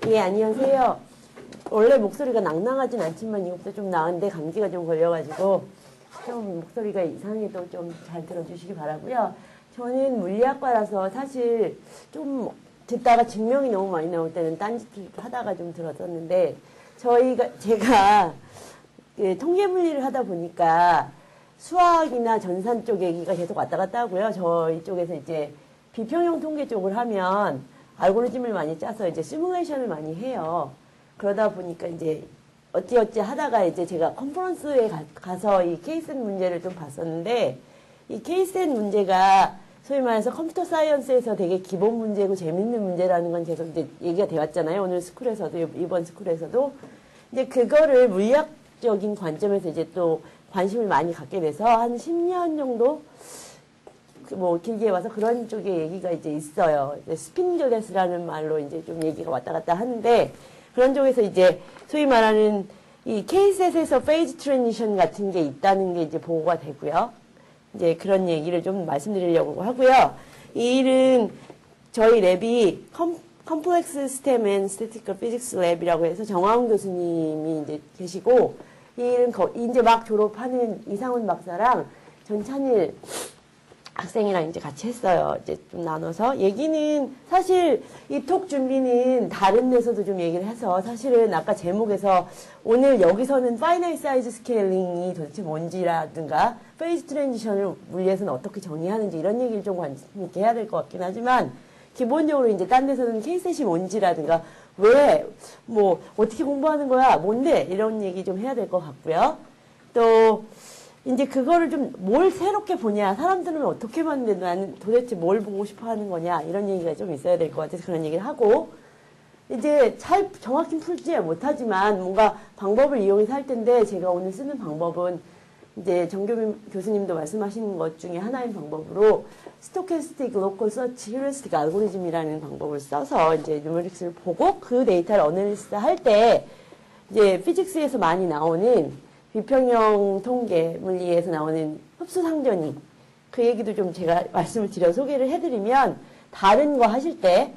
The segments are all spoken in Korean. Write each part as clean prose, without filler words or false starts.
예, 안녕하세요. 원래 목소리가 낭낭하진 않지만 이것도 좀 나은데 감기가 좀 걸려가지고 좀 목소리가 이상해도 좀 잘 들어주시기 바라고요. 저는 물리학과라서 사실 좀 듣다가 증명이 너무 많이 나올 때는 딴짓을 하다가 좀 들었었는데 제가 통계물리를 하다 보니까 수학이나 전산 쪽 얘기가 계속 왔다 갔다 하고요. 저희 쪽에서 이제 비평형 통계 쪽을 하면 알고리즘을 많이 짜서 이제 시뮬레이션을 많이 해요. 그러다 보니까 이제 어찌어찌 하다가 이제 제가 컨퍼런스에 가서 이 케이셋 문제를 좀 봤었는데 이 케이셋 문제가 소위 말해서 컴퓨터 사이언스에서 되게 기본 문제고 재밌는 문제라는 건 계속 이제 얘기가 되었잖아요. 오늘 스쿨에서도, 이번 스쿨에서도. 이제 그거를 물리학적인 관점에서 이제 또 관심을 많이 갖게 돼서 한 10년 정도 뭐 길게 와서 그런 쪽의 얘기가 이제 있어요. 스핀글레스라는 말로 이제 좀 얘기가 왔다 갔다 하는데 그런 쪽에서 이제 소위 말하는 이 케이셋에서 페이즈 트랜지션 같은 게 있다는 게 이제 보고가 되고요. 이제 그런 얘기를 좀 말씀드리려고 하고요. 이 일은 저희 랩이 컴플렉스 시스템 앤 스태티컬 피직스 랩이라고 해서 정화훈 교수님이 이제 계시고 이 일은 이제 막 졸업하는 이상훈 박사랑 전찬일 학생이랑 이제 같이 했어요. 이제 좀 나눠서. 얘기는 사실 이 톡 준비는 다른 데서도 좀 얘기를 해서 사실은 아까 제목에서 오늘 여기서는 파이나이트 사이즈 스케일링이 도대체 뭔지라든가 페이즈 트랜지션을 물리에서는 어떻게 정의하는지 이런 얘기를 좀 관심 있게 해야 될 것 같긴 하지만 기본적으로 이제 딴 데서는 케이셋이 뭔지라든가 왜, 뭐, 어떻게 공부하는 거야? 뭔데? 이런 얘기 좀 해야 될 것 같고요. 또, 이제 그거를 좀 뭘 새롭게 보냐, 사람들은 어떻게 봤는데 나는 도대체 뭘 보고 싶어 하는 거냐, 이런 얘기가 좀 있어야 될 것 같아서 그런 얘기를 하고, 이제 잘 정확히 풀지 못하지만 뭔가 방법을 이용해서 할 텐데, 제가 오늘 쓰는 방법은 이제 정교민 교수님도 말씀하신 것 중에 하나인 방법으로 스토캐스틱 로컬 서치 휴리스틱 알고리즘이라는 방법을 써서 이제 뉴메릭스를 보고 그 데이터를 어널리시스 할 때 이제 피직스에서 많이 나오는 비평형 통계 물리에서 나오는 흡수 상전이 그 얘기도 좀 제가 말씀을 드려 소개를 해드리면 다른 거 하실 때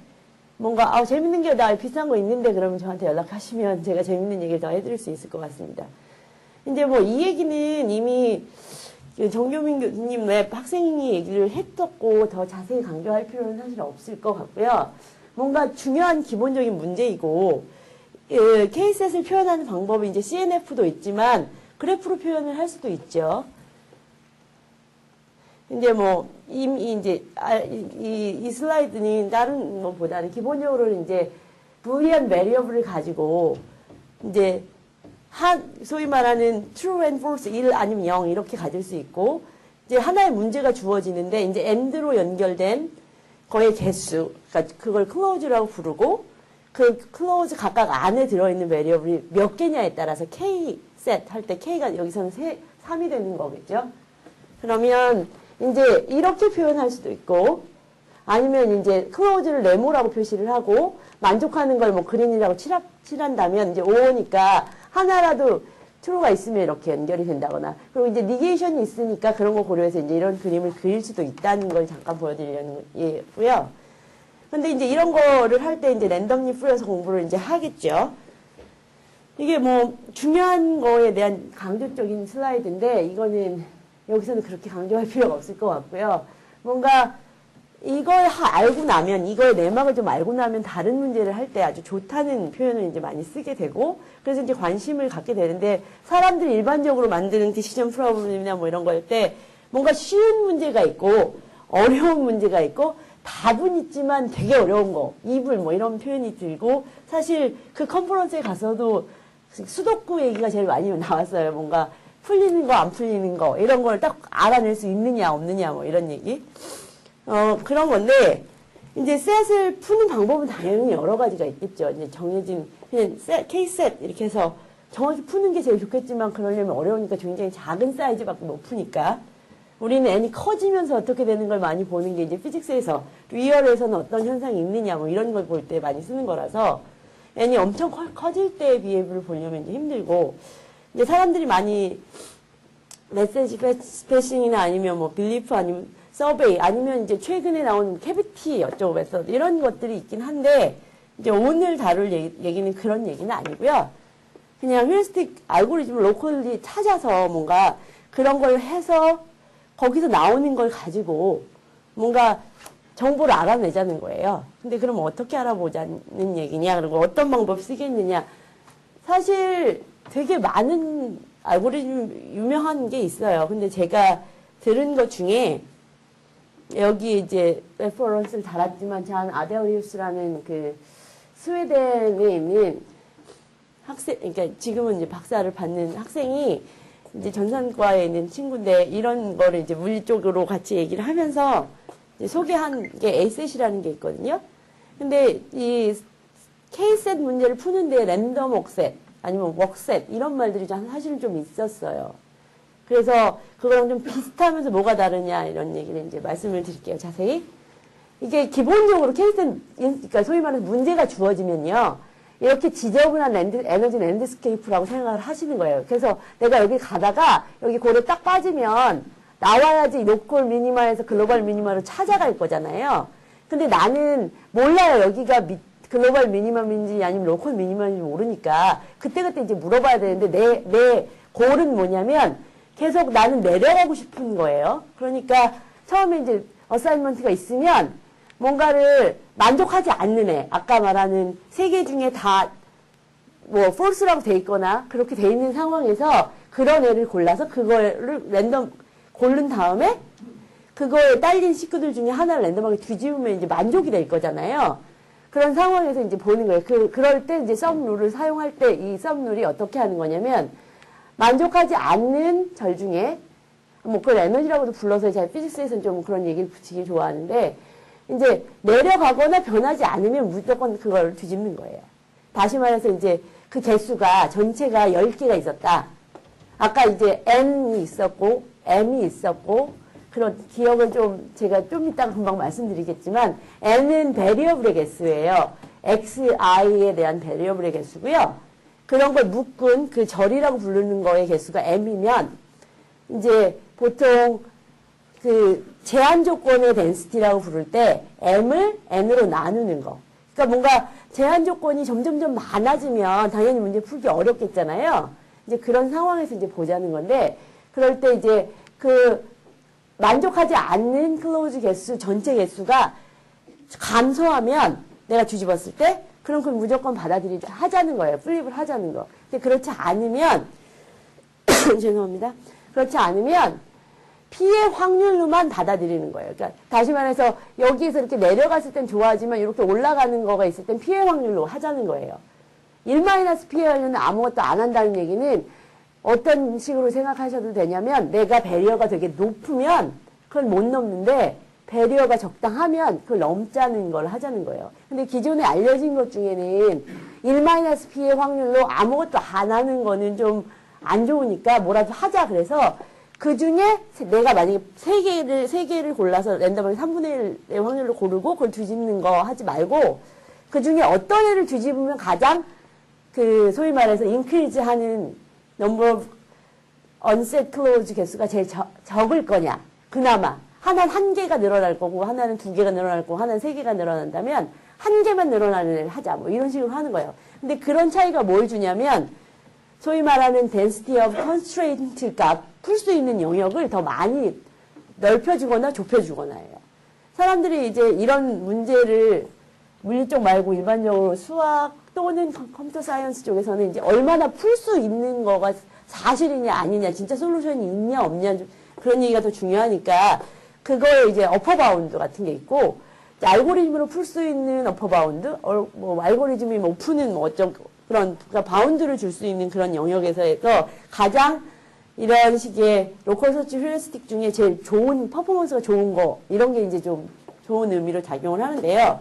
뭔가 재밌는 게 나 비싼 거 있는데 그러면 저한테 연락하시면 제가 재밌는 얘기를 더 해드릴 수 있을 것 같습니다. 이제 뭐 이 얘기는 이미 정교민 교수님 랩 학생이 얘기를 했었고 더 자세히 강조할 필요는 사실 없을 것 같고요. 뭔가 중요한 기본적인 문제이고 케이셋을 표현하는 방법이 이제 CNF도 있지만 그래프로 표현을 할 수도 있죠. 이제 뭐 이미 이제 이 슬라이드는 다른 것보다는 기본적으로 이제 부리안 베리어블을 가지고 이제 소위 말하는 true and false 1 아니면 0 이렇게 가질 수 있고 이제 하나의 문제가 주어지는데 이제 and로 연결된 거의 개수 그러니까 그걸 close라고 부르고 그 close 각각 안에 들어있는 베리어블이 몇 개냐에 따라서 k 셋 할 때 k가 여기서는 3이 되는 거겠죠. 그러면 이제 이렇게 표현할 수도 있고 아니면 이제 close를 네모라고 표시를 하고 만족하는 걸 뭐 그린이라고 칠한다면 이제 5니까 하나라도 true가 있으면 이렇게 연결이 된다거나 그리고 이제 니게이션이 있으니까 그런 거 고려해서 이제 이런 그림을 그릴 수도 있다는 걸 잠깐 보여드리려는 예고요. 근데 이제 이런 거를 할 때 이제 랜덤리 풀어서 공부를 이제 하겠죠. 이게 뭐 중요한 거에 대한 강조적인 슬라이드인데 이거는 여기서는 그렇게 강조할 필요가 없을 것 같고요. 뭔가 이걸 알고 나면 이거의 내막을 좀 알고 나면 다른 문제를 할 때 아주 좋다는 표현을 이제 많이 쓰게 되고 그래서 이제 관심을 갖게 되는데 사람들이 일반적으로 만드는 디시전 프로블럼이나 뭐 이런 걸 때 뭔가 쉬운 문제가 있고 어려운 문제가 있고 답은 있지만 되게 어려운 거 이불 뭐 이런 표현이 들고 사실 그 컨퍼런스에 가서도 수도쿠 얘기가 제일 많이 나왔어요. 뭔가 풀리는 거 안 풀리는 거 이런 걸 딱 알아낼 수 있느냐 없느냐 뭐 이런 얘기 그런 건데, 이제 셋을 푸는 방법은 당연히 여러 가지가 있겠죠. 이제 정해진, 그냥 케이스 셋, 이렇게 해서 정확히 푸는 게 제일 좋겠지만, 그러려면 어려우니까 굉장히 작은 사이즈밖에 못 푸니까. 우리는 n이 커지면서 어떻게 되는 걸 많이 보는 게 이제 피직스에서, 리얼에서는 어떤 현상이 있느냐, 뭐 이런 걸 볼 때 많이 쓰는 거라서, n이 엄청 커질 때의 비해비를 보려면 이제 힘들고, 이제 사람들이 많이 메시지 패싱이나 아니면 뭐 빌리프 아니면 서베이 아니면 이제 최근에 나온 캐비티 어쩌고 해서 이런 것들이 있긴 한데 이제 오늘 다룰 얘기는 그런 얘기는 아니고요. 그냥 휴리스틱 알고리즘을 로컬리 찾아서 뭔가 그런 걸 해서 거기서 나오는 걸 가지고 뭔가 정보를 알아내자는 거예요. 근데 그럼 어떻게 알아보자는 얘기냐? 그리고 어떤 방법 쓰겠느냐? 사실 되게 많은 알고리즘 유명한 게 있어요. 근데 제가 들은 것 중에 여기 이제 레퍼런스를 달았지만 잔 아데오리우스라는 그 스웨덴에 있는 학생, 그러니까 지금은 이제 박사를 받는 학생이 이제 전산과에 있는 친구인데 이런 거를 이제 물리 쪽으로 같이 얘기를 하면서 이제 소개한 게 A셋이라는 게 있거든요. 근데 이 K셋 문제를 푸는데 랜덤 웍셋 아니면 웍셋 이런 말들이 사실은 좀 있었어요. 그래서 그거랑 좀 비슷하면서 뭐가 다르냐 이런 얘기를 이제 말씀을 드릴게요. 자세히. 이게 기본적으로 K셋, 그러니까 소위 말해서 문제가 주어지면요. 이렇게 지저분한 에너지 랜드스케이프라고 생각을 하시는 거예요. 그래서 내가 여기 가다가 여기 고래 딱 빠지면 나와야지 로컬 미니마에서 글로벌 미니마로 찾아갈 거잖아요. 근데 나는 몰라요. 여기가 글로벌 미니멈인지 아니면 로컬 미니멈인지 모르니까 그때그때 이제 물어봐야 되는데 내 골은 뭐냐면 계속 나는 내려가고 싶은 거예요. 그러니까 처음에 이제 어사이먼트가 있으면 뭔가를 만족하지 않는 애, 아까 말하는 세 개 중에 다 뭐 false라고 돼 있거나 그렇게 돼 있는 상황에서 그런 애를 골라서 그거를 랜덤 고른 다음에 그거에 딸린 식구들 중에 하나를 랜덤하게 뒤집으면 이제 만족이 될 거잖아요. 그런 상황에서 이제 보는 거예요. 그럴 때 이제 썸 룰을 사용할 때 이 썸 룰이 어떻게 하는 거냐면 만족하지 않는 절 중에 뭐 그걸 에너지라고도 불러서 제가 피직스에서는 좀 그런 얘기를 붙이기 좋아하는데 이제 내려가거나 변하지 않으면 무조건 그걸 뒤집는 거예요. 다시 말해서 이제 그 개수가 전체가 10개가 있었다. 아까 이제 n이 있었고 m이 있었고 그런 기억을 좀 제가 좀 이따가 금방 말씀드리겠지만 n은 베리어블의 개수예요. xi에 대한 베리어블의 개수고요. 그런 걸 묶은 그 절이라고 부르는 거의 개수가 m이면 이제 보통 그 제한 조건의 덴시티라고 부를 때 m을 n으로 나누는 거. 그러니까 뭔가 제한 조건이 점점점 많아지면 당연히 문제 풀기 어렵겠잖아요. 이제 그런 상황에서 이제 보자는 건데 그럴 때 이제 그 만족하지 않는 클로즈 개수 전체 개수가 감소하면 내가 뒤집었을 때 그럼 그걸 무조건 하자는 거예요. 플립을 하자는 거. 근데 그렇지 않으면 죄송합니다. 그렇지 않으면 피해 확률로만 받아들이는 거예요. 그러니까 다시 말해서 여기에서 이렇게 내려갔을 땐 좋아하지만 이렇게 올라가는 거가 있을 땐 피해 확률로 하자는 거예요. 1- 피해 확률은 아무것도 안 한다는 얘기는 어떤 식으로 생각하셔도 되냐면 내가 배리어가 되게 높으면 그걸 못 넘는데 배리어가 적당하면 그걸 넘자는 걸 하자는 거예요. 근데 기존에 알려진 것 중에는 1- 피해 확률로 아무것도 안 하는 거는 좀 안 좋으니까 뭐라도 하자 그래서 그 중에 내가 만약에 세 개를 골라서 랜덤하게 3분의 1의 확률로 고르고 그걸 뒤집는 거 하지 말고 그 중에 어떤 애를 뒤집으면 가장 그 소위 말해서 인크리즈 하는 number of unset close 개수가 제일 적을 거냐. 그나마. 하나는 1개가 늘어날 거고 하나는 2개가 늘어날 거고 하나는 3개가 늘어난다면 1개만 늘어나는 애를 하자. 뭐 이런 식으로 하는 거예요. 근데 그런 차이가 뭘 주냐면 소위 말하는 density of constraint 값, 풀 수 있는 영역을 더 많이 넓혀주거나 좁혀주거나예요. 사람들이 이제 이런 문제를 물리 쪽 말고 일반적으로 수학 또는 컴퓨터 사이언스 쪽에서는 이제 얼마나 풀 수 있는 거가 사실이냐 아니냐, 진짜 솔루션이 있냐 없냐 그런 얘기가 더 중요하니까 그거에 이제 어퍼 바운드 같은 게 있고 알고리즘으로 풀 수 있는 어퍼 바운드, 뭐 알고리즘이 뭐 푸는 뭐 어쩌고 그런 그러니까 바운드를 줄 수 있는 그런 영역에서 가장 이런 식의 로컬 서치 휴리스틱 중에 제일 좋은 퍼포먼스가 좋은 거 이런 게 이제 좀 좋은 의미로 작용을 하는데요.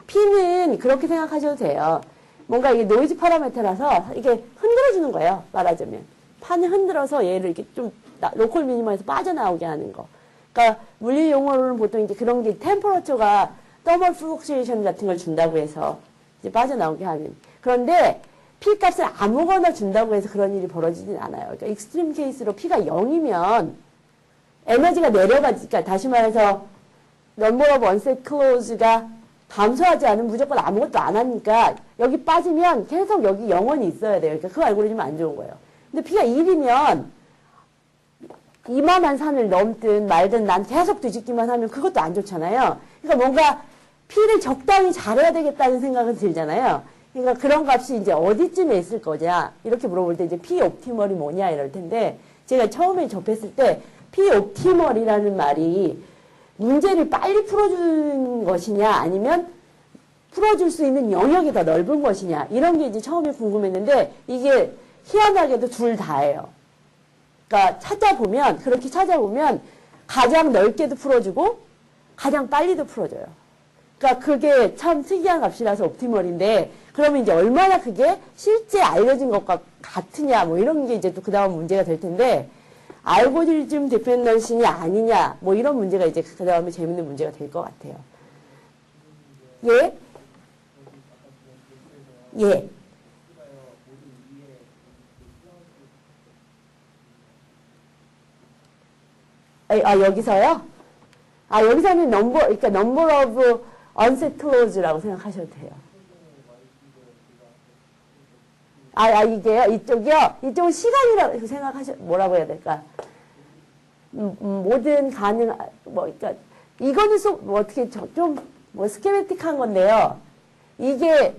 P는 그렇게 생각하셔도 돼요. 뭔가 이게 노이즈 파라미터라서 이게 흔들어주는 거예요. 말하자면 판을 흔들어서 얘를 이렇게 좀 로컬 미니마에서 빠져나오게 하는 거. 그러니까 물리 용어로는 보통 이제 그런 게 템퍼러처가 더멀 플럭시에이션 같은 걸 준다고 해서 이제 빠져나오게 하는. 그런데 P 값을 아무거나 준다고 해서 그런 일이 벌어지진 않아요. 그러니까 익스트림 케이스로 P가 0이면 에너지가 내려가니까 다시 말해서 number of unset clause가 감소하지 않으면 무조건 아무것도 안 하니까 여기 빠지면 계속 여기 영원히 있어야 돼요. 그러니까 그 알고리즘은 안 좋은 거예요. 근데 P가 1이면 이만한 산을 넘든 말든 난 계속 뒤집기만 하면 그것도 안 좋잖아요. 그러니까 뭔가 P를 적당히 잘해야 되겠다는 생각은 들잖아요. 그러니까 그런 값이 이제 어디쯤에 있을 거냐 이렇게 물어볼 때 이제 P 옵티멀이 뭐냐 이럴 텐데 제가 처음에 접했을 때 P 옵티멀이라는 말이 문제를 빨리 풀어주는 것이냐 아니면 풀어줄 수 있는 영역이 더 넓은 것이냐 이런 게 이제 처음에 궁금했는데 이게 희한하게도 둘 다예요. 그러니까 그렇게 찾아보면 가장 넓게도 풀어주고 가장 빨리도 풀어줘요. 그러니까 그게 참 특이한 값이라서 옵티멀인데 그러면 이제 얼마나 그게 실제 알려진 것과 같으냐 뭐 이런 게 이제 또 그 다음 문제가 될 텐데 알고리즘 디펜던시냐 아니냐 뭐 이런 문제가 이제 그 다음에 재밌는 문제가 될 것 같아요. 예? 예. 여기서요? 여기서는 그러니까 number of unset clause라고 생각하셔도 돼요. 이게요? 이쪽이요? 이쪽은 시간이라고 뭐라고 해야 될까? 모든 그러니까, 이거는 어떻게 스케메틱한 건데요. 이게,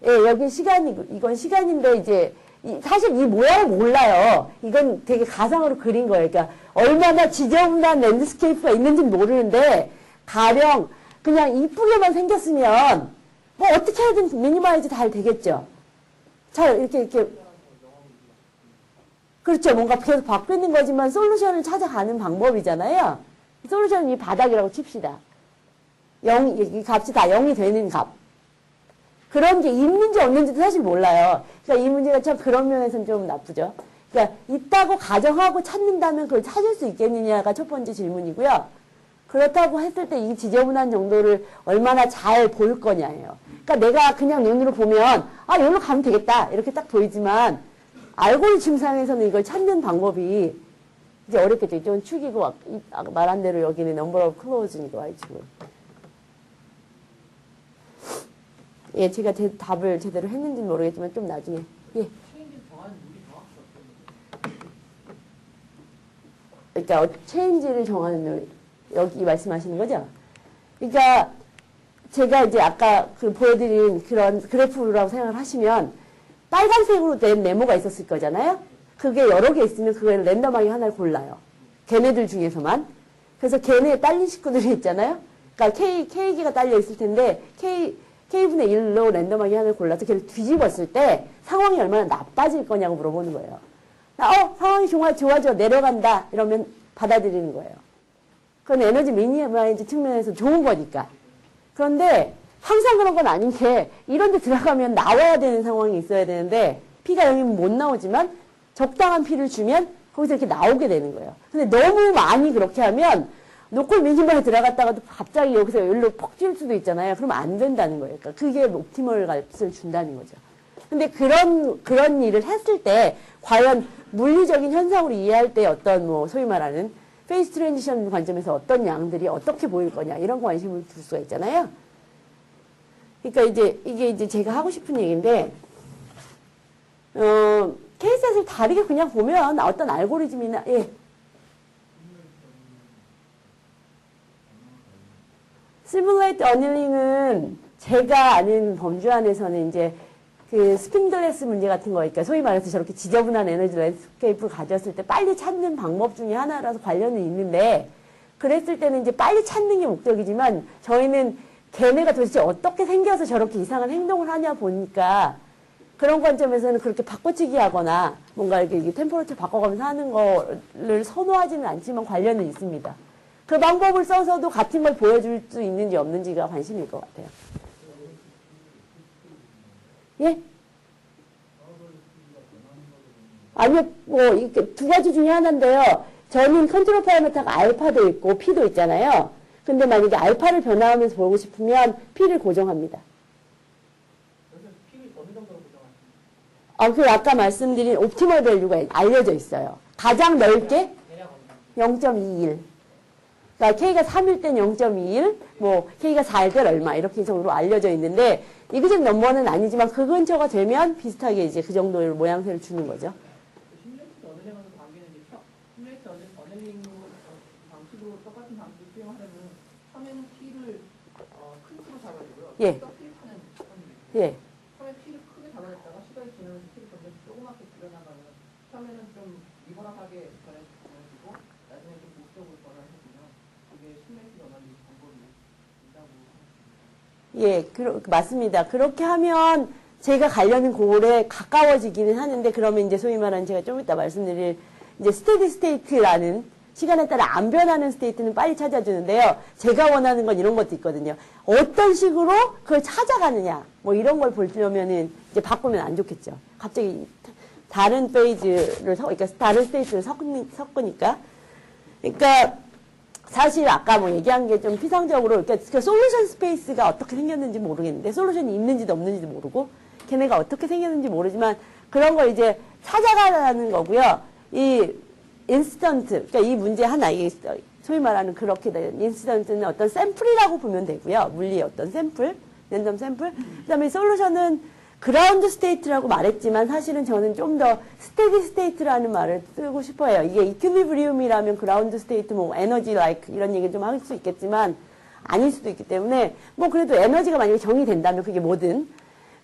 예, 여기 이건 시간인데, 이제, 사실 이 모양을 몰라요. 이건 되게 가상으로 그린 거예요. 그러니까, 얼마나 지저분한 랜드스케이프가 있는지는 모르는데, 가령, 그냥 이쁘게만 생겼으면, 뭐, 어떻게 하든 미니마이즈 잘 되겠죠. 잘, 이렇게. 그렇죠. 뭔가 계속 바뀌는 거지만 솔루션을 찾아가는 방법이잖아요. 솔루션은 이 바닥이라고 칩시다. 이 값이 다 0이 되는 값. 그런 게 있는지 없는지도 사실 몰라요. 그러니까 이 문제가 참 그런 면에서는 좀 나쁘죠. 그러니까 있다고 가정하고 찾는다면 그걸 찾을 수 있겠느냐가 첫 번째 질문이고요. 그렇다고 했을 때 이 지저분한 정도를 얼마나 잘 볼 거냐예요. 그러니까 내가 그냥 눈으로 보면 여기로 가면 되겠다 이렇게 딱 보이지만 알고리즘상에서는 이걸 찾는 방법이 이제 어렵겠죠. 이쪽은 축이고 말한 대로 여기는 number of clause니까 지금. 예, 제가 답을 제대로 했는지는 모르겠지만 좀 나중에. 예. 그러니까 체인지를 정하는 룰 여기 말씀하시는 거죠? 그러니까 제가 이제 아까 보여드린 그런 그래프라고 생각을 하시면 빨간색으로 된 네모가 있었을 거잖아요? 그게 여러 개 있으면 그걸 랜덤하게 하나를 골라요. 걔네들 중에서만. 그래서 걔네 딸린 식구들이 있잖아요? 그러니까 K개가 딸려 있을 텐데 K분의 1로 랜덤하게 하나를 골라서 걔를 뒤집었을 때 상황이 얼마나 나빠질 거냐고 물어보는 거예요. 상황이 좋아져 내려간다 이러면 받아들이는 거예요. 그건 에너지 미니마이즈 측면에서 좋은 거니까. 그런데 항상 그런 건 아닌 게 이런 데 들어가면 나와야 되는 상황이 있어야 되는데 P가 0이면 못 나오지만 적당한 P를 주면 거기서 이렇게 나오게 되는 거예요. 근데 너무 많이 그렇게 하면 노콜 미니멀에 들어갔다가도 갑자기 여기서 여기로 퍽 뛸 수도 있잖아요. 그러면 안 된다는 거예요. 그러니까 그게 옵티멀 값을 준다는 거죠. 근데 그런 일을 했을 때 과연 물리적인 현상으로 이해할 때 어떤 소위 말하는 페이스 트랜지션 관점에서 어떤 양들이 어떻게 보일 거냐 이런 관심을 둘 수가 있잖아요. 그러니까 이게 이제 제가 하고 싶은 얘기인데 케이스를 다르게 그냥 보면 어떤 알고리즘이나 시뮬레이트 어닐링은 제가 아는 범주 안에서는 이제 그 스핀글래스 문제 같은 거니까 소위 말해서 저렇게 지저분한 에너지 랜드스케이프를 가졌을 때 빨리 찾는 방법 중에 하나라서 관련은 있는데 그랬을 때는 이제 빨리 찾는 게 목적이지만 저희는 걔네가 도대체 어떻게 생겨서 저렇게 이상한 행동을 하냐 보니까 그런 관점에서는 그렇게 바꿔치기 하거나 뭔가 이렇게 템포레처 바꿔가면서 하는 거를 선호하지는 않지만 관련은 있습니다. 그 방법을 써서도 같은 걸 보여줄 수 있는지 없는지가 관심일 것 같아요. 예? 아니요, 이렇게 두 가지 중에 하나인데요. 저는 컨트롤 파라미터가 알파도 있고 P도 있잖아요. 근데 만약에 알파를 변화하면서 보고 싶으면 P를 고정합니다. 그 아까 말씀드린 옵티멀 밸류가 알려져 있어요. 가장 넓게? 0.21. 그러니까 K가 3일 땐 0.21, 뭐 K가 4일 땐 얼마 이렇게 정도로 알려져 있는데 이그젝 넘버는 아니지만 그 근처가 되면 비슷하게 이제 그 정도의 모양새를 주는 거죠. 시뮬레이션 어널링하는 관계는 이제 시뮬레이션 어널링 방식으로 똑같은 방식을 수행하려면 처음에는 P를 큰 수로 잡아주고요. 예. 필하는 예. 처음에 P를 크게 잡아줬다가 시간이 지나면서 P를 점점 조그맣게 줄여나가면 처음에는 좀 리버럴하게 변해지고 나중에 좀 목적으로 변화해지면 그게 시뮬레이션 어널링 방법이 있다고. 예, 맞습니다. 그렇게 하면 제가 가려는 골에 가까워지기는 하는데 그러면 이제 소위 말하는 제가 좀 이따 말씀드릴 이제 스테디 스테이트라는 시간에 따라 안 변하는 스테이트는 빨리 찾아주는데요. 제가 원하는 건 이런 것도 있거든요. 어떤 식으로 그걸 찾아가느냐 뭐 이런 걸 보려면은 이제 바꾸면 안 좋겠죠. 갑자기 다른 페이지를 그러니까 다른 스테이트를 섞으니까 그러니까 사실 아까 뭐 얘기한 게 좀 피상적으로 그러니까 그 솔루션 스페이스가 어떻게 생겼는지 모르겠는데 솔루션이 있는지도 없는지도 모르고 걔네가 어떻게 생겼는지 모르지만 그런 걸 이제 찾아가라는 거고요. 이 인스턴트 그러니까 이 문제 하나 이게 소위 말하는 그렇게 된 인스턴트는 어떤 샘플이라고 보면 되고요. 물리의 어떤 샘플, 랜덤 샘플. 그다음에 솔루션은 그라운드 스테이트라고 말했지만 사실은 저는 좀 더 스테디 스테이트라는 말을 쓰고 싶어요. 이게 이퀄리브리움이라면 그라운드 스테이트 뭐 에너지 라이크 이런 얘기 좀 할 수 있겠지만 아닐 수도 있기 때문에 뭐 그래도 에너지가 만약에 정의된다면 그게 뭐든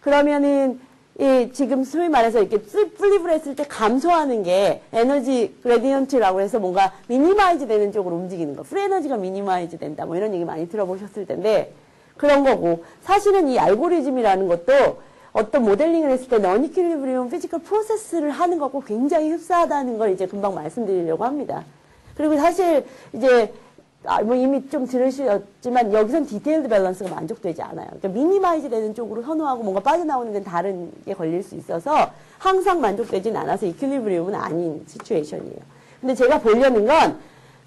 그러면은 이 지금 소위 말해서 이렇게 플립을 했을 때 감소하는 게 에너지 그레디언트라고 해서 뭔가 미니마이즈 되는 쪽으로 움직이는 거. 프리 에너지가 미니마이즈 된다. 뭐 이런 얘기 많이 들어보셨을 텐데 그런 거고 사실은 이 알고리즘이라는 것도 어떤 모델링을 했을 때 너니퀄리브리움 피지컬 프로세스를 하는 것과 굉장히 흡사하다는 걸 이제 금방 말씀드리려고 합니다. 그리고 사실 이제 뭐 이미 좀 들으셨지만 여기선 디테일드 밸런스가 만족되지 않아요. 그러니까 미니마이즈 되는 쪽으로 선호하고 뭔가 빠져나오는 건 다른 게 걸릴 수 있어서 항상 만족되진 않아서 이퀄리브리움은 아닌 시츄에이션이에요. 근데 제가 보려는 건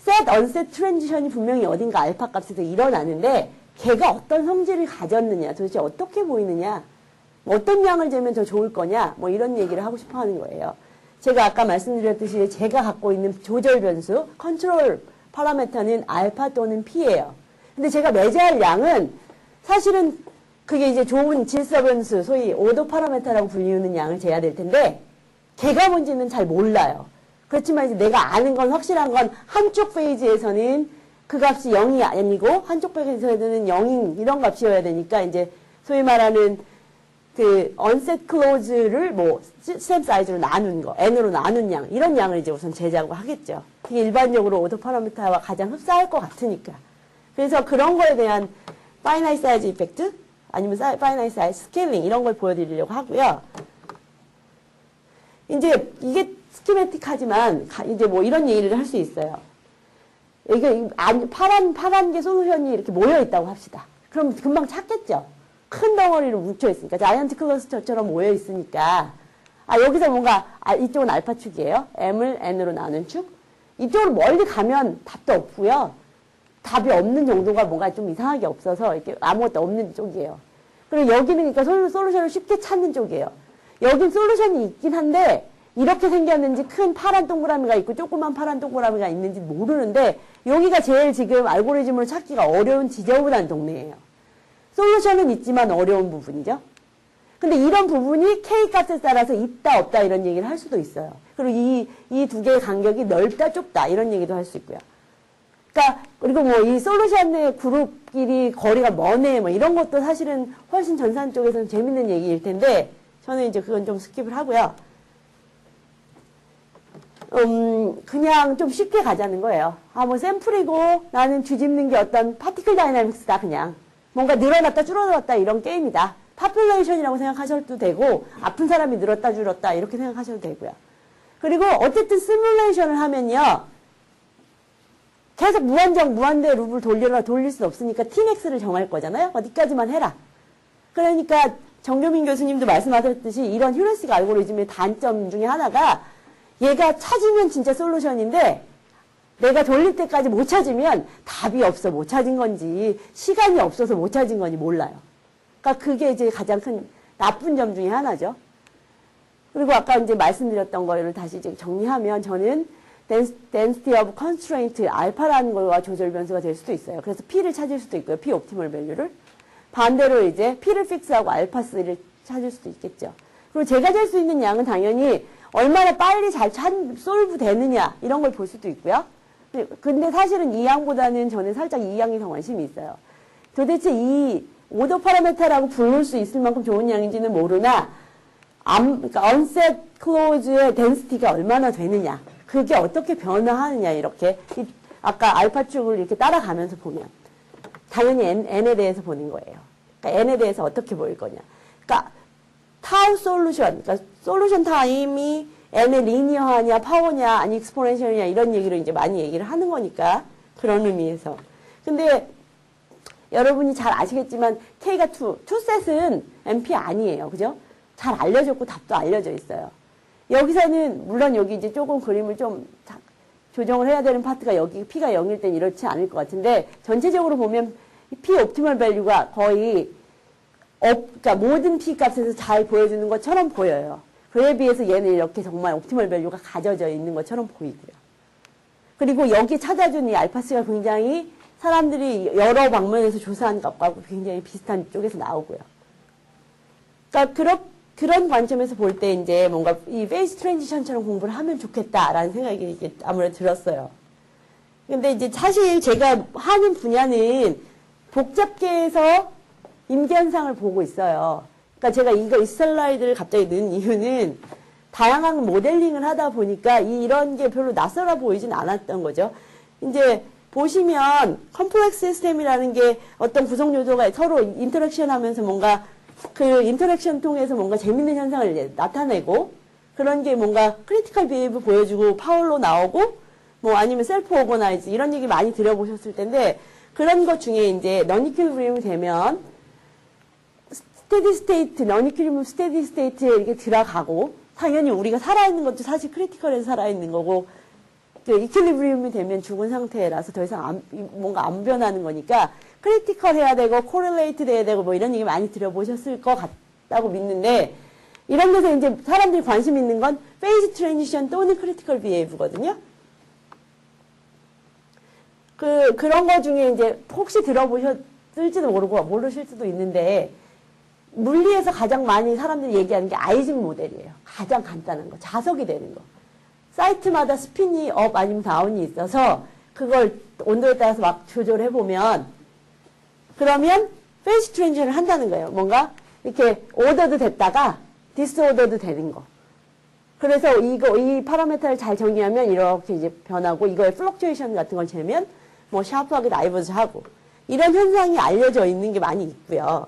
set, unset 트랜지션이 분명히 어딘가 알파 값에서 일어나는데 걔가 어떤 성질을 가졌느냐 도대체 어떻게 보이느냐 어떤 양을 재면 더 좋을 거냐 뭐 이런 얘기를 하고 싶어 하는 거예요. 제가 아까 말씀드렸듯이 제가 갖고 있는 조절 변수 컨트롤 파라미터는 알파 또는 P예요. 근데 제가 매제할 양은 사실은 그게 이제 좋은 질서 변수, 소위 오도 파라미터라고 불리우는 양을 재야 될 텐데 걔가 뭔지는 잘 몰라요. 그렇지만 이제 내가 아는 건 확실한 건 한쪽 페이지에서는 그 값이 0이 아니고 한쪽 페이지에서는 0인 이런 값이어야 되니까 이제 소위 말하는 그 unset clause를 뭐 스텝 사이즈로 나눈 거, n으로 나눈 양 이런 양을 이제 우선 제작을 하겠죠. 이게 일반적으로 오더 파라미터와 가장 흡사할 것 같으니까. 그래서 그런 거에 대한 finite size 이펙트 아니면 finite size 스케일링 이런 걸 보여드리려고 하고요. 이제 이게 스키매틱하지만 이제 뭐 이런 얘기를 할 수 있어요. 이게 파란 게 솔루션이 이렇게 모여 있다고 합시다. 그럼 금방 찾겠죠. 큰 덩어리로 뭉쳐 있으니까 자이언트 클러스터처럼 모여 있으니까 여기서 뭔가 이쪽은 알파 축이에요. m을 n으로 나눈 축. 이쪽으로 멀리 가면 답도 없고요. 답이 없는 정도가 뭔가 좀 이상하게 없어서 이렇게 아무것도 없는 쪽이에요. 그리고 여기는 그러니까 솔루션을 쉽게 찾는 쪽이에요. 여긴 솔루션이 있긴 한데 이렇게 생겼는지 큰 파란 동그라미가 있고 조그만 파란 동그라미가 있는지 모르는데 여기가 제일 지금 알고리즘으로 찾기가 어려운 지저분한 동네예요. 솔루션은 있지만 어려운 부분이죠. 근데 이런 부분이 K값에 따라서 있다 없다 이런 얘기를 할 수도 있어요. 그리고 이 두 개의 간격이 넓다 좁다 이런 얘기도 할 수 있고요. 그러니까 그리고 뭐 이 솔루션의 그룹끼리 거리가 머네 뭐 이런 것도 사실은 훨씬 전산 쪽에서는 재밌는 얘기일 텐데 저는 이제 그건 좀 스킵을 하고요. 그냥 좀 쉽게 가자는 거예요. 뭐 샘플이고 나는 뒤집는 게 어떤 파티클 다이나믹스다 그냥. 뭔가 늘어났다 줄어들었다 이런 게임이다. 파퓰레이션이라고 생각하셔도 되고 아픈 사람이 늘었다 줄었다 이렇게 생각하셔도 되고요. 그리고 어쨌든 시뮬레이션을 하면요. 계속 무한대 룹을 돌릴 수 없으니까 tmax를 정할 거잖아요. 어디까지만 해라. 그러니까 정교민 교수님도 말씀하셨듯이 이런 휴레식 알고리즘의 단점 중에 하나가 얘가 찾으면 진짜 솔루션인데 내가 돌릴 때까지 못 찾으면 답이 없어 못 찾은 건지 시간이 없어서 못 찾은 건지 몰라요. 그러니까 그게 이제 가장 큰 나쁜 점 중에 하나죠. 그리고 아까 이제 말씀드렸던 거를 다시 이제 정리하면 저는 density of constraint 알파라는 거와 조절 변수가 될 수도 있어요. 그래서 P를 찾을 수도 있고요. P 옵티멀 밸류를. 반대로 이제 P를 픽스하고 알파 3를 찾을 수도 있겠죠. 그리고 제가 잴 수 있는 양은 당연히 얼마나 빨리 잘 솔브 되느냐 이런 걸 볼 수도 있고요. 근데 사실은 이 양보다는 저는 살짝 이 양이 더 관심이 있어요. 도대체 이 오더 파라메타라고 부를 수 있을 만큼 좋은 양인지는 모르나 그러니까 unset clause의 density가 얼마나 되느냐 그게 어떻게 변화하느냐 이렇게 아까 알파 축을 이렇게 따라가면서 보면 당연히 n에 대해서 보는 거예요. 그러니까 n에 대해서 어떻게 보일 거냐. 그러니까 타우 솔루션, 그러니까 솔루션 타임이 n의 리니어하냐, 파워냐, 아니 익스포넨셜이냐 이런 얘기를 이제 많이 얘기를 하는 거니까 그런 의미에서. 근데 여러분이 잘 아시겠지만 K가 2셋은 MP 아니에요. 그죠? 잘 알려졌고 답도 알려져 있어요. 여기서는 물론 여기 이제 조금 그림을 좀 조정을 해야 되는 파트가 여기 P가 0일 땐 이렇지 않을 것 같은데 전체적으로 보면 P 옵티멀 밸류가 거의 그러니까 모든 P 값에서 잘 보여주는 것처럼 보여요. 그에 비해서 얘는 이렇게 정말 옵티멀 밸류가 가져져 있는 것처럼 보이고요. 그리고 여기 찾아준 이 알파스가 굉장히 사람들이 여러 방면에서 조사한 값과 굉장히 비슷한 쪽에서 나오고요. 그러니까 그런 관점에서 볼 때 이제 뭔가 이 페이스 트랜지션처럼 공부를 하면 좋겠다라는 생각이 이제 아무래도 들었어요. 근데 이제 사실 제가 하는 분야는 복잡계에서 임계현상을 보고 있어요. 그러니까 제가 이 슬라이드를 갑자기 넣은 이유는 다양한 모델링을 하다 보니까 이런 게 별로 낯설어 보이진 않았던 거죠. 이제 보시면 컴플렉스 시스템이라는 게 어떤 구성 요소가 서로 인터랙션 하면서 뭔가 그 인터랙션 통해서 뭔가 재밌는 현상을 이제 나타내고 그런 게 뭔가 크리티컬 비헤이브 보여주고 파울로 나오고 뭐 아니면 셀프 오거나이즈 이런 얘기 많이 들어보셨을 텐데 그런 것 중에 이제 넌이퀄리브리움이 되면 스테디 스테이트, 넌이퀄리브리움 스테디 스테이트에 이렇게 들어가고 당연히 우리가 살아있는 것도 사실 크리티컬에서 살아있는 거고 그 이퀄리브리움이 되면 죽은 상태라서 더 이상 뭔가 안 변하는 거니까 크리티컬 해야 되고 코릴레이트 해야 되고 뭐 이런 얘기 많이 들어보셨을 것 같다고 믿는데 이런 데서 이제 사람들이 관심 있는 건 페이즈 트랜지션 또는 크리티컬 비헤이브거든요. 그런 거 중에 이제 혹시 들어보셨을지도 모르고 모르실 수도 있는데 물리에서 가장 많이 사람들이 얘기하는 게 아이징 모델이에요. 가장 간단한 거. 자석이 되는 거. 사이트마다 스핀이 업 아니면 다운이 있어서 그걸 온도에 따라서 막 조절해보면 그러면 페이스 트랜지션을 한다는 거예요. 뭔가 이렇게 오더도 됐다가 디스오더도 되는 거. 그래서 이 파라메터를 잘 정리하면 이렇게 이제 변하고 이거에 플럭츄에이션 같은 걸 재면 뭐 샤프하게 다이버즈 하고 이런 현상이 알려져 있는 게 많이 있고요.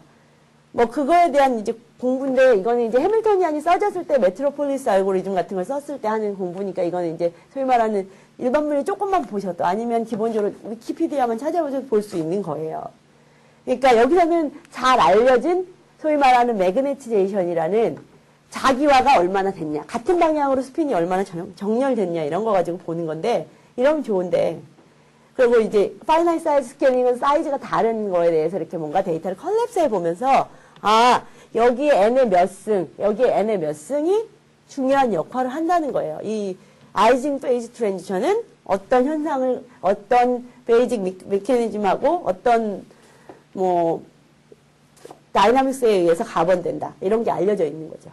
뭐 그거에 대한 이제 공부인데 이거는 이제 해밀토니안이 써졌을 때 메트로폴리스 알고리즘 같은 걸 썼을 때 하는 공부니까 이거는 이제 소위 말하는 일반문을 조금만 보셔도 아니면 기본적으로 위키피디아만 찾아보셔도 볼 수 있는 거예요. 그러니까 여기서는 잘 알려진 소위 말하는 매그네티제이션이라는 자기화가 얼마나 됐냐 같은 방향으로 스핀이 얼마나 정렬됐냐 이런 거 가지고 보는 건데 이러면 좋은데 그리고 이제 파이나이트 사이즈 스캐닝은 사이즈가 다른 거에 대해서 이렇게 뭔가 데이터를 컬랩스해 보면서 아 여기에 n의 몇 승, 여기에 n의 몇 승이 중요한 역할을 한다는 거예요. 이 아이징 페이지 트랜지션은 어떤 현상을 어떤 베이직 메커니즘하고 어떤 뭐 다이나믹스에 의해서 가번된다 이런 게 알려져 있는 거죠.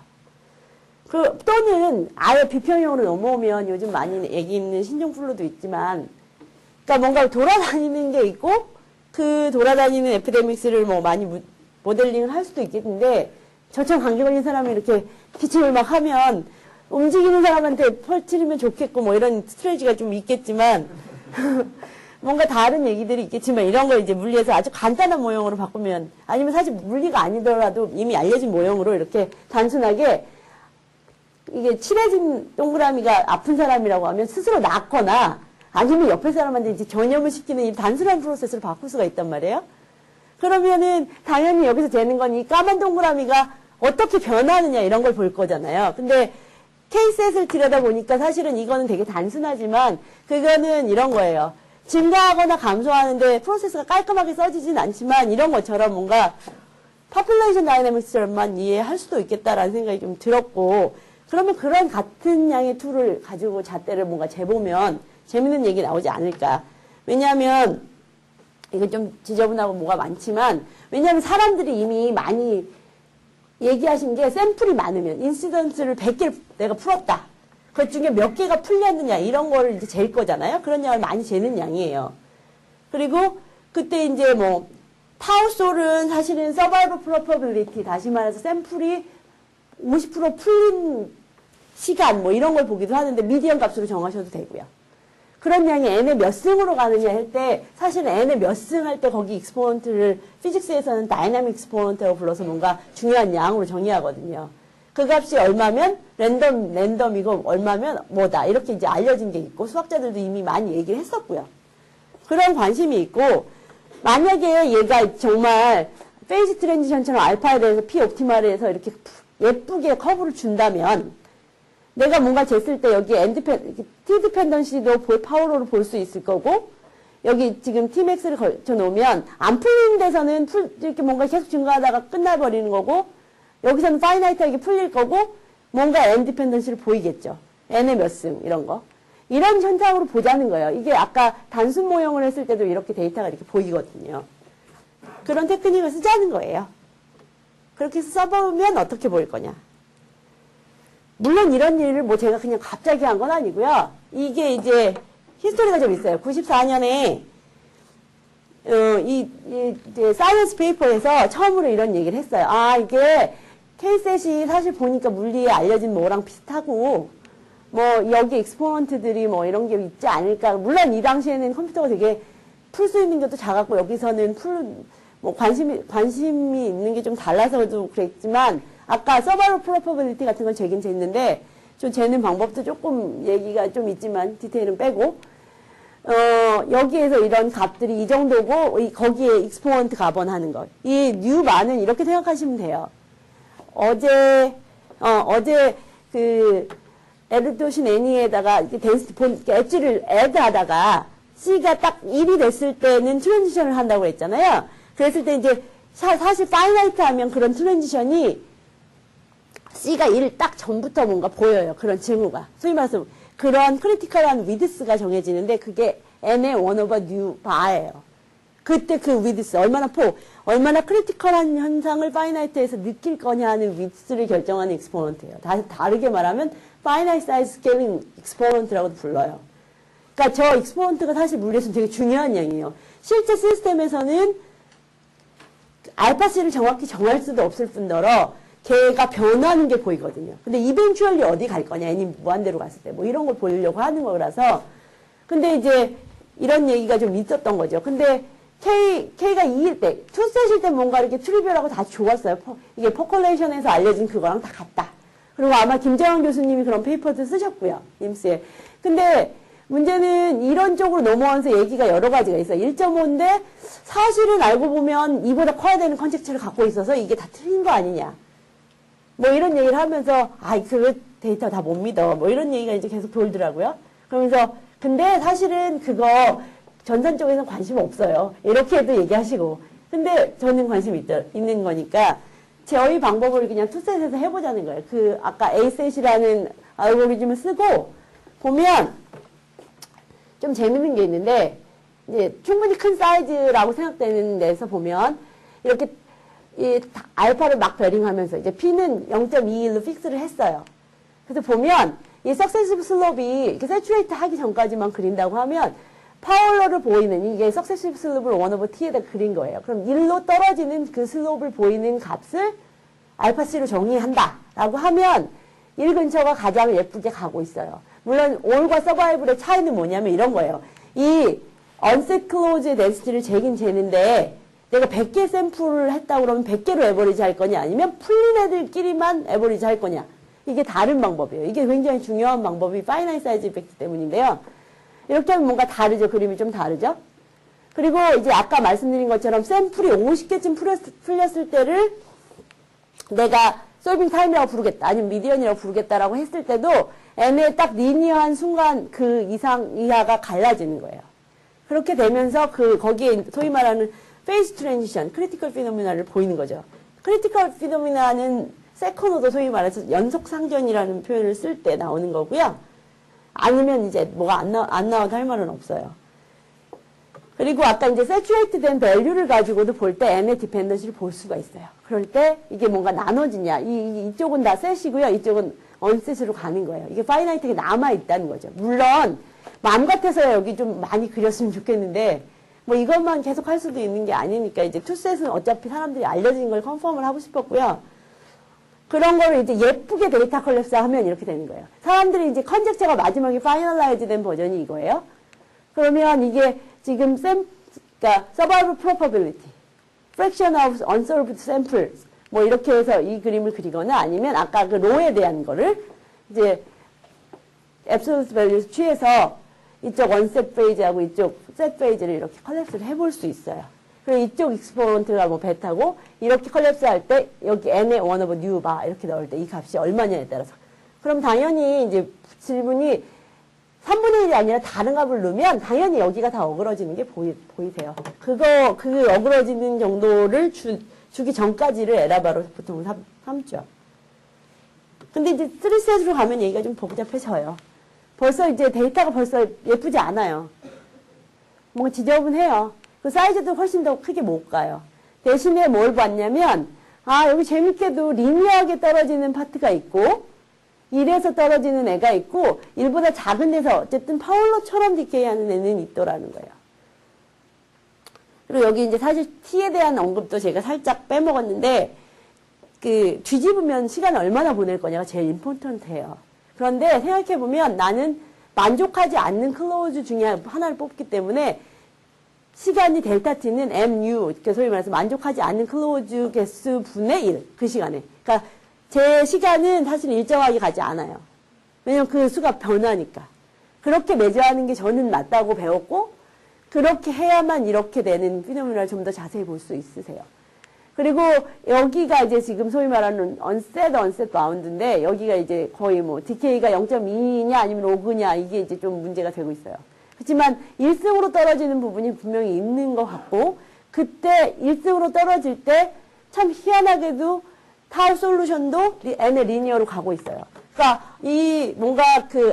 또는 아예 비평형으로 넘어오면 요즘 많이 얘기 있는 신종플루도 있지만 그러니까 뭔가 돌아다니는 게 있고 그 돌아다니는 에피데믹스를 뭐 많이 모델링을 할 수도 있겠는데 저처럼 감기 걸린 사람이 이렇게 기침을 막 하면 움직이는 사람한테 퍼뜨리면 좋겠고 뭐 이런 스트레지가 좀 있겠지만 뭔가 다른 얘기들이 있겠지만 이런 걸 이제 물리에서 아주 간단한 모형으로 바꾸면 아니면 사실 물리가 아니더라도 이미 알려진 모형으로 이렇게 단순하게 이게 칠해진 동그라미가 아픈 사람이라고 하면 스스로 낫거나 아니면 옆에 사람한테 이제 전염을 시키는 이 단순한 프로세스를 바꿀 수가 있단 말이에요. 그러면은 당연히 여기서 되는 건 이 까만 동그라미가 어떻게 변하느냐 이런 걸 볼 거잖아요. 근데 K셋을 들여다보니까 사실은 이거는 되게 단순하지만 그거는 이런 거예요. 증가하거나 감소하는데 프로세스가 깔끔하게 써지진 않지만 이런 것처럼 뭔가 population dynamics처럼만 이해할 수도 있겠다라는 생각이 좀 들었고 그러면 그런 같은 양의 툴을 가지고 잣대를 뭔가 재보면 재밌는 얘기 나오지 않을까. 왜냐하면 이건 좀 지저분하고 뭐가 많지만 왜냐하면 사람들이 이미 많이 얘기하신 게 샘플이 많으면 인시던스를 100개를 내가 풀었다. 그 중에 몇 개가 풀렸느냐 이런 거를 이제 잴 거잖아요. 그런 양을 많이 재는 양이에요. 그리고 그때 이제 뭐 타우솔은 사실은 서바이벌 프로퍼빌리티 다시 말해서 샘플이 50% 풀린 시간 뭐 이런 걸 보기도 하는데 미디언 값으로 정하셔도 되고요. 그런 양이 n의 몇 승으로 가느냐 할 때 사실 n의 몇 승 할 때 거기 익스포넌트를 피직스에서는 다이나믹 익스포넌트라고 불러서 뭔가 중요한 양으로 정의하거든요. 그 값이 얼마면 랜덤이고 얼마면 뭐다 이렇게 이제 알려진 게 있고 수학자들도 이미 많이 얘기를 했었고요. 그런 관심이 있고 만약에 얘가 정말 페이지 트랜지션처럼 알파에 대해서 P 옵티말에 서 이렇게 예쁘게 커브를 준다면 내가 뭔가 쟀을 때 여기 T 디펜던시도 파워로를 볼 수 있을 거고 여기 지금 Tmax를 걸쳐 놓으면 안 풀리는 데서는 이렇게 뭔가 계속 증가하다가 끝나버리는 거고 여기서는 파이나이트하게 풀릴 거고 뭔가 N 디펜던시를 보이겠죠. N의 몇 승 이런 거. 이런 현상으로 보자는 거예요. 이게 아까 단순 모형을 했을 때도 이렇게 데이터가 이렇게 보이거든요. 그런 테크닉을 쓰자는 거예요. 그렇게 해서 써보면 어떻게 보일 거냐. 물론 이런 일을 뭐 제가 그냥 갑자기 한 건 아니고요. 이게 이제 히스토리가 좀 있어요. 94년에 이제 사이언스 페이퍼에서 처음으로 이런 얘기를 했어요. 아 이게 K셋이 사실 보니까 물리에 알려진 뭐랑 비슷하고 뭐 여기 익스포넌트들이 뭐 이런 게 있지 않을까. 물론 이 당시에는 컴퓨터가 되게 풀 수 있는 것도 작았고 여기서는 뭐 관심이 있는 게 좀 달라서도 그랬지만 아까 서바이벌 프로퍼빌리티 같은 건 재긴 쟀는데 좀 재는 방법도 조금 얘기가 좀 있지만 디테일은 빼고 여기에서 이런 값들이 이 정도고 거기에 익스포넌트 값원하는 것. 이 뉴만은 이렇게 생각하시면 돼요. 어제 그 에르도신 애니에다가 엣지를 애드하다가 C가 딱 1이 됐을 때는 트랜지션을 한다고 했잖아요. 그랬을 때 이제 사실 파이나이트 하면 그런 트랜지션이 C가 1 딱 전부터 뭔가 보여요. 그런 징후가. 소위 말해서 그런 크리티컬한 위드스가 정해지는데 그게 n의 1/new 바예요. 그때 그 위드스 얼마나 크리티컬한 현상을 파이나이트에서 느낄 거냐 하는 위드스를 결정하는 익스포넌트예요. 다르게 말하면 파이나이트 사이즈 스케일링 익스포넌트라고도 불러요. 그러니까 저 익스포넌트가 사실 물리에서는 되게 중요한 양이에요. 실제 시스템에서는 알파-C를 정확히 정할 수도 없을 뿐더러 걔가 변하는 게 보이거든요. 근데 이벤츄얼리 어디 갈 거냐, n이 무한대로 갔을 때, 뭐 이런 걸 보려고 하는 거라서. 근데 이제 이런 얘기가 좀 있었던 거죠. 근데 K가 2일 때, 투셋일 때 뭔가 이렇게 트리비얼하고 다 좋았어요. 이게 퍼컬레이션에서 알려진 그거랑 다 같다. 그리고 아마 김재환 교수님이 그런 페이퍼도 쓰셨고요. 임스에. 근데 문제는 이런 쪽으로 넘어와서 얘기가 여러 가지가 있어요. 1.5인데 사실은 알고 보면 이보다 커야 되는 컨셉트를 갖고 있어서 이게 다 틀린 거 아니냐. 뭐 이런 얘기를 하면서 그 데이터 다 못 믿어. 뭐 이런 얘기가 이제 계속 돌더라고요. 그러면서 근데 사실은 그거 전산 쪽에서는 관심 없어요. 이렇게도 얘기하시고. 근데 저는 관심 있는 거니까 저희 방법을 그냥 투셋에서 해보자는 거예요. 그 아까 A셋이라는 알고리즘을 쓰고 보면 좀 재밌는 게 있는데 이제 충분히 큰 사이즈라고 생각되는 데서 보면 이렇게 이 알파를 막 베링하면서 이제 P는 0.21로 픽스를 했어요. 그래서 보면 이 석세시브 슬롭이 이렇게 세츄레이트 하기 전까지만 그린다고 하면 파울러를 보이는 이게 석세시브 슬롭을 1/t에다 그린 거예요. 그럼 1로 떨어지는 그 슬롭을 보이는 값을 알파-C로 정의한다라고 하면 1 근처가 가장 예쁘게 가고 있어요. 물론 올과 서바이벌의 차이는 뭐냐면 이런 거예요. 이 언셋 클로즈의 덴시티를 재긴 재는데 내가 100개 샘플을 했다고 그러면 100개로 에버리지 할 거냐 아니면 풀린 애들끼리만 에버리지 할 거냐. 이게 다른 방법이에요. 이게 굉장히 중요한 방법이 파이나이트 사이즈 이펙트 때문인데요. 이렇게 하면 뭔가 다르죠. 그림이 좀 다르죠. 그리고 이제 아까 말씀드린 것처럼 샘플이 50개쯤 풀렸을 때를 내가 솔빙 타임이라고 부르겠다. 아니면 미디언이라고 부르겠다라고 했을 때도 n의 딱 리니어한 순간 그 이하가 갈라지는 거예요. 그렇게 되면서 거기에 소위 말하는 페이스 트랜지션, 크리티컬 피노미나를 보이는 거죠. 크리티컬 피노미나는 세컨 오더 소위 말해서 연속 상전이라는 표현을 쓸 때 나오는 거고요. 아니면 이제 뭐가 안 나와도 할 말은 없어요. 그리고 아까 이제 세츄레이트 된 밸류를 가지고도 볼 때 n의 디펜던시를 볼 수가 있어요. 그럴 때 이게 뭔가 나눠지냐. 이쪽은 다 셋이고요. 이쪽은 언셋으로 가는 거예요. 이게 파이나이트하게 남아있다는 거죠. 물론 마음 같아서 여기 좀 많이 그렸으면 좋겠는데 뭐 이것만 계속 할 수도 있는 게 아니니까 이제 투셋은 어차피 사람들이 알려진 걸 컨펌을 하고 싶었고요. 그런 거를 이제 예쁘게 데이터 컬랩스 하면 이렇게 되는 거예요. 사람들이 이제 컨젝처가 마지막에 파이널라이즈 된 버전이 이거예요. 그러면 이게 지금 그러니까 survival probability, fraction of unsolved samples 뭐 이렇게 해서 이 그림을 그리거나 아니면 아까 그 로에 대한 거를 이제 absolute values 취해서 이쪽 원셋 페이지하고 이쪽 셋 페이지를 이렇게 컬랩스를 해볼 수 있어요. 그리고 이쪽 익스포넌트가 뭐 베타고 이렇게 컬랩스 할 때 여기 n의 one over new 바 이렇게 넣을 때 이 값이 얼마냐에 따라서 그럼 당연히 이제 질문이 3분의 1이 아니라 다른 값을 넣으면 당연히 여기가 다 어그러지는 게 보이세요. 그 어그러지는 정도를 주기 전까지를 에라바로 보통 삼죠. 근데 이제 3셋으로 가면 얘기가 좀 복잡해져요. 벌써 이제 데이터가 벌써 예쁘지 않아요. 뭔가 지저분해요. 그 사이즈도 훨씬 더 크게 못 가요. 대신에 뭘 봤냐면, 여기 재밌게도 리니어하게 떨어지는 파트가 있고, 1에서 떨어지는 애가 있고, 1보다 작은 데서 어쨌든 파울러처럼 디케이하는 애는 있더라는 거예요. 그리고 여기 이제 사실 T에 대한 언급도 제가 살짝 빼먹었는데, 뒤집으면 시간을 얼마나 보낼 거냐가 제일 임포턴트해요. 그런데 생각해보면 나는 만족하지 않는 클로즈 중에 하나를 뽑기 때문에 시간이 델타 t는 mu, 그러니까 소위 말해서 만족하지 않는 클로즈 개수 분의 1, 그 시간에. 그러니까 제 시간은 사실 일정하게 가지 않아요. 왜냐면 그 수가 변하니까. 그렇게 매저하는 게 저는 맞다고 배웠고, 그렇게 해야만 이렇게 되는 피노미널을 좀 더 자세히 볼 수 있으세요. 그리고 여기가 이제 지금 소위 말하는 언셋 바운드인데 여기가 이제 거의 뭐 DK가 0.2냐 아니면 로그냐 이게 이제 좀 문제가 되고 있어요. 그렇지만 1승으로 떨어지는 부분이 분명히 있는 것 같고 그때 1승으로 떨어질 때 참 희한하게도 타우 솔루션도 n의 리니어로 가고 있어요. 그러니까 이 뭔가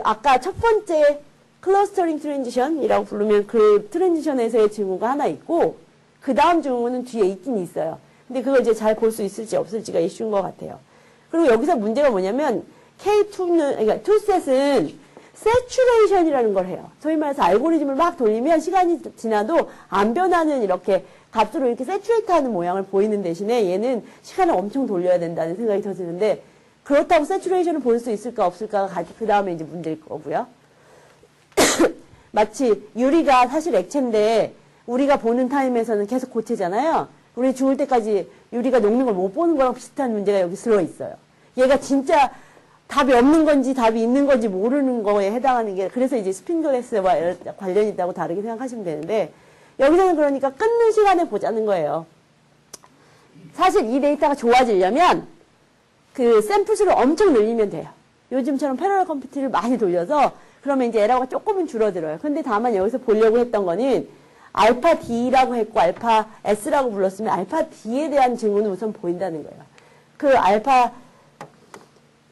아까 첫 번째 클러스터링 트랜지션이라고 부르면 그 트랜지션에서의 증후가 하나 있고 그 다음 증후는 뒤에 있긴 있어요. 근데 그걸 이제 잘 볼 수 있을지 없을지가 이슈인 것 같아요. 그리고 여기서 문제가 뭐냐면 그러니까 투셋은 세츄레이션이라는 걸 해요. 소위 말해서 알고리즘을 막 돌리면 시간이 지나도 안 변하는 이렇게 값으로 이렇게 세츄레이트하는 모양을 보이는 대신에 얘는 시간을 엄청 돌려야 된다는 생각이 더 드는데 그렇다고 세츄레이션을 볼 수 있을까 없을까가 그 다음에 이제 문제일 거고요. 마치 유리가 사실 액체인데 우리가 보는 타임에서는 계속 고체잖아요. 우리 죽을 때까지 유리가 녹는 걸 못 보는 거랑 비슷한 문제가 여기 들어 있어요. 얘가 진짜 답이 없는 건지 답이 있는 건지 모르는 거에 해당하는 게 그래서 이제 스핀글래스와 관련이 있다고 다르게 생각하시면 되는데 여기서는 그러니까 끊는 시간에 보자는 거예요. 사실 이 데이터가 좋아지려면 그 샘플수를 엄청 늘리면 돼요. 요즘처럼 패러럴 컴퓨터를 많이 돌려서 그러면 이제 에러가 조금은 줄어들어요. 근데 다만 여기서 보려고 했던 거는 알파 D라고 했고 알파 S라고 불렀으면 알파 D에 대한 증후는 우선 보인다는 거예요. 그 알파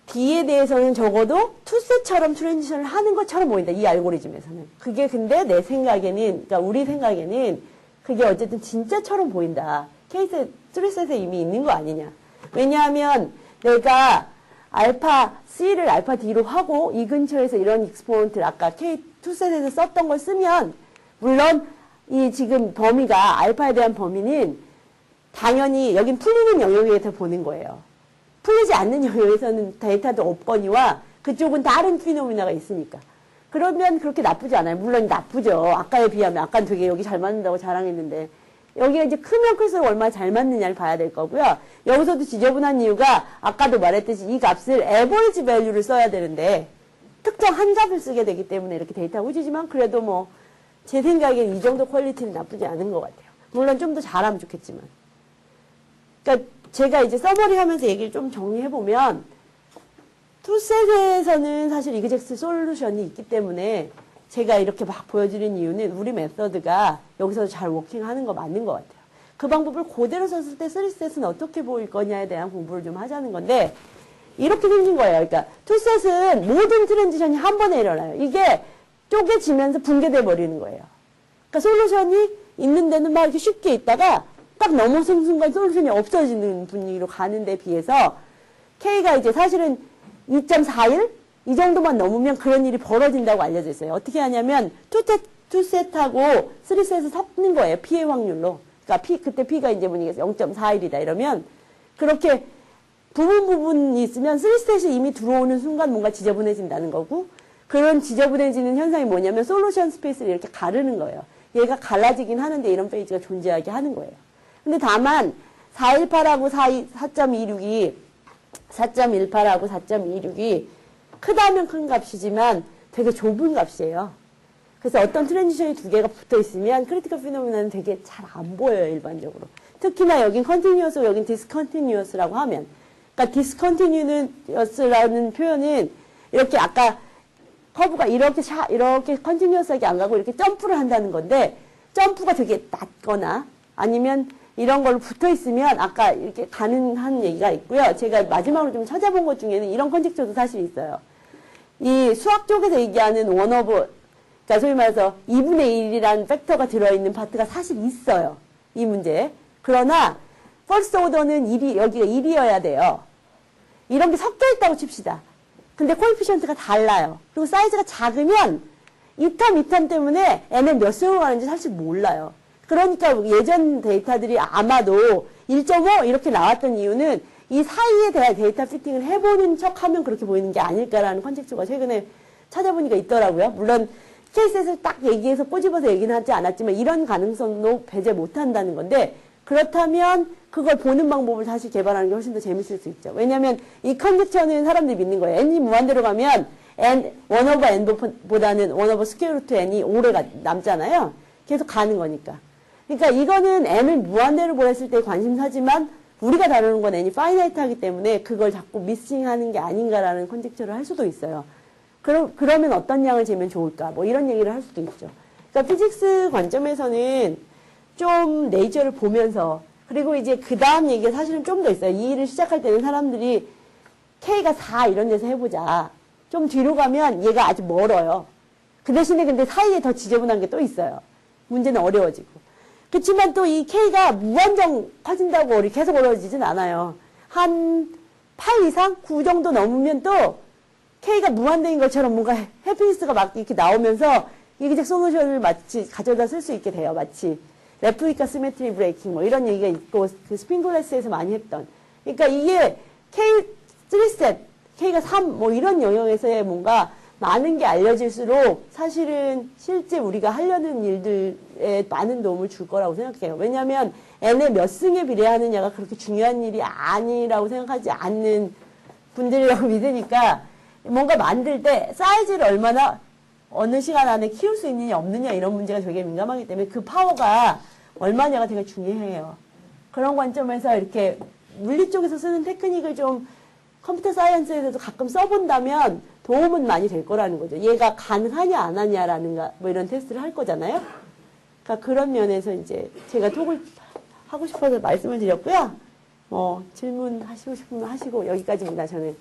D에 대해서는 적어도 투셋처럼 트랜지션을 하는 것처럼 보인다. 이 알고리즘에서는. 그게 근데 내 생각에는 그러니까 우리 생각에는 그게 어쨌든 진짜처럼 보인다. 케이스 3셋에 이미 있는 거 아니냐. 왜냐하면 내가 알파 C를 알파 D로 하고 이 근처에서 이런 익스포넌트를 아까 K2셋에서 썼던 걸 쓰면 물론 이 지금 범위가 알파에 대한 범위는 당연히 여긴 풀리는 영역에서 보는 거예요. 풀리지 않는 영역에서는 데이터도 없거니와 그쪽은 다른 피노미나가 있으니까. 그러면 그렇게 나쁘지 않아요. 물론 나쁘죠. 아까에 비하면 아까는 되게 여기 잘 맞는다고 자랑했는데 여기가 이제 크면 클수록 얼마나 잘 맞느냐를 봐야 될 거고요. 여기서도 지저분한 이유가 아까도 말했듯이 이 값을 에버리지 밸류를 써야 되는데 특정 한 값을 쓰게 되기 때문에 이렇게 데이터가 후지지만 그래도 뭐 제 생각엔 이 정도 퀄리티는 나쁘지 않은 것 같아요. 물론 좀 더 잘하면 좋겠지만. 그러니까 제가 이제 서머리 하면서 얘기를 좀 정리해보면 투셋에서는 사실 이그젝트 솔루션이 있기 때문에 제가 이렇게 막 보여드린 이유는 우리 메서드가 여기서 잘 워킹하는 거 맞는 것 같아요. 그 방법을 그대로 썼을 때 3셋은 어떻게 보일 거냐에 대한 공부를 좀 하자는 건데 이렇게 생긴 거예요. 그러니까 투셋은 모든 트랜지션이 한 번에 일어나요. 이게 쪼개지면서 붕괴돼 버리는 거예요. 그러니까 솔루션이 있는 데는 막 이렇게 쉽게 있다가 딱 넘어선 순간 솔루션이 없어지는 분위기로 가는데 비해서 K가 이제 사실은 2.41? 이 정도만 넘으면 그런 일이 벌어진다고 알려져 있어요. 어떻게 하냐면 투셋하고 3셋을 섞는 거예요. P의 확률로. 그러니까 그때 P가 이제 뭐니 0.41이다 이러면 그렇게 부분이 있으면 3셋이 이미 들어오는 순간 뭔가 지저분해진다는 거고 그런 지저분해지는 현상이 뭐냐면 솔루션 스페이스를 이렇게 가르는 거예요. 얘가 갈라지긴 하는데 이런 페이지가 존재하게 하는 거예요. 근데 다만 418하고 4.26이 4.18하고 4.26이 크다면 큰 값이지만 되게 좁은 값이에요. 그래서 어떤 트랜지션이 두 개가 붙어 있으면 크리티컬 피노미나는 되게 잘 안 보여요, 일반적으로. 특히나 여긴 컨티뉴어스, 여긴 디스컨티뉴어스라고 하면. 그러니까 디스컨티뉴어스라는 표현은 이렇게 아까 커브가 이렇게 컨티뉴어스하게 안 가고 이렇게 점프를 한다는 건데 점프가 되게 낮거나 아니면 이런 걸로 붙어 있으면 아까 이렇게 가능한 얘기가 있고요. 제가 마지막으로 좀 찾아본 것 중에는 이런 컨젝처도 사실 있어요. 이 수학 쪽에서 얘기하는 원 오브, 그러니까 소위 말해서 2분의 1이라는 팩터가 들어있는 파트가 사실 있어요. 이 문제에. 그러나 퍼스트 오더는 여기가 1이어야 돼요. 이런 게 섞여 있다고 칩시다. 근데 코에피션트가 달라요. 그리고 사이즈가 작으면 이 텀 때문에 n은 몇 수로 가는지 사실 몰라요. 그러니까 예전 데이터들이 아마도 1.5 이렇게 나왔던 이유는 이 사이에 대한 데이터 피팅을 해보는 척하면 그렇게 보이는 게 아닐까라는 컨젝처가 최근에 찾아보니까 있더라고요. 물론 케이스셋을 딱 얘기해서 꼬집어서 얘기는 하지 않았지만 이런 가능성도 배제 못한다는 건데 그렇다면 그걸 보는 방법을 다시 개발하는 게 훨씬 더 재밌을 수 있죠. 왜냐하면 이 컨젝처는 사람들이 믿는 거예요. n이 무한대로 가면 n 1 over n보다는 1 over 스퀘어 루트 n이 오래 남잖아요. 계속 가는 거니까. 그러니까 이거는 n을 무한대로 보냈을 때 관심사지만 우리가 다루는 건 n이 파이나이트하기 때문에 그걸 자꾸 미싱하는 게 아닌가라는 컨젝처를 할 수도 있어요. 그러면 어떤 양을 재면 좋을까? 뭐 이런 얘기를 할 수도 있죠. 그러니까 피직스 관점에서는 좀 네이처를 보면서 그리고 이제 그 다음 얘기가 사실은 좀 더 있어요. 이 일을 시작할 때는 사람들이 K가 4 이런 데서 해보자. 좀 뒤로 가면 얘가 아주 멀어요. 그 대신에 근데 사이에 더 지저분한 게 또 있어요. 문제는 어려워지고. 그렇지만 또 이 K가 무한정 커진다고 계속 어려워지진 않아요. 한 8 이상? 9 정도 넘으면 또 K가 무한대인 것처럼 뭔가 해피니스가 막 이렇게 나오면서 이기적 솔루션을 마치 가져다 쓸 수 있게 돼요. 마치 레플리카 시메트리 브레이킹 뭐 이런 얘기가 있고 그 스핀글래스에서 많이 했던. 그러니까 이게 K 3셋, K가 3 뭐 이런 영역에서의 뭔가 많은 게 알려질수록 사실은 실제 우리가 하려는 일들에 많은 도움을 줄 거라고 생각해요. 왜냐하면 n의 몇 승에 비례하느냐가 그렇게 중요한 일이 아니라고 생각하지 않는 분들이라고 믿으니까 뭔가 만들 때 사이즈를 얼마나 어느 시간 안에 키울 수 있느냐 없느냐 이런 문제가 되게 민감하기 때문에 그 파워가 얼마냐가 되게 중요해요. 그런 관점에서 이렇게 물리 쪽에서 쓰는 테크닉을 좀 컴퓨터 사이언스에서도 가끔 써본다면 도움은 많이 될 거라는 거죠. 얘가 가능하냐 안 하냐라는 뭐 이런 테스트를 할 거잖아요. 그러니까 그런 면에서 이제 제가 톡을 하고 싶어서 말씀을 드렸고요. 질문하시고 싶으면 하시고 여기까지입니다. 저는.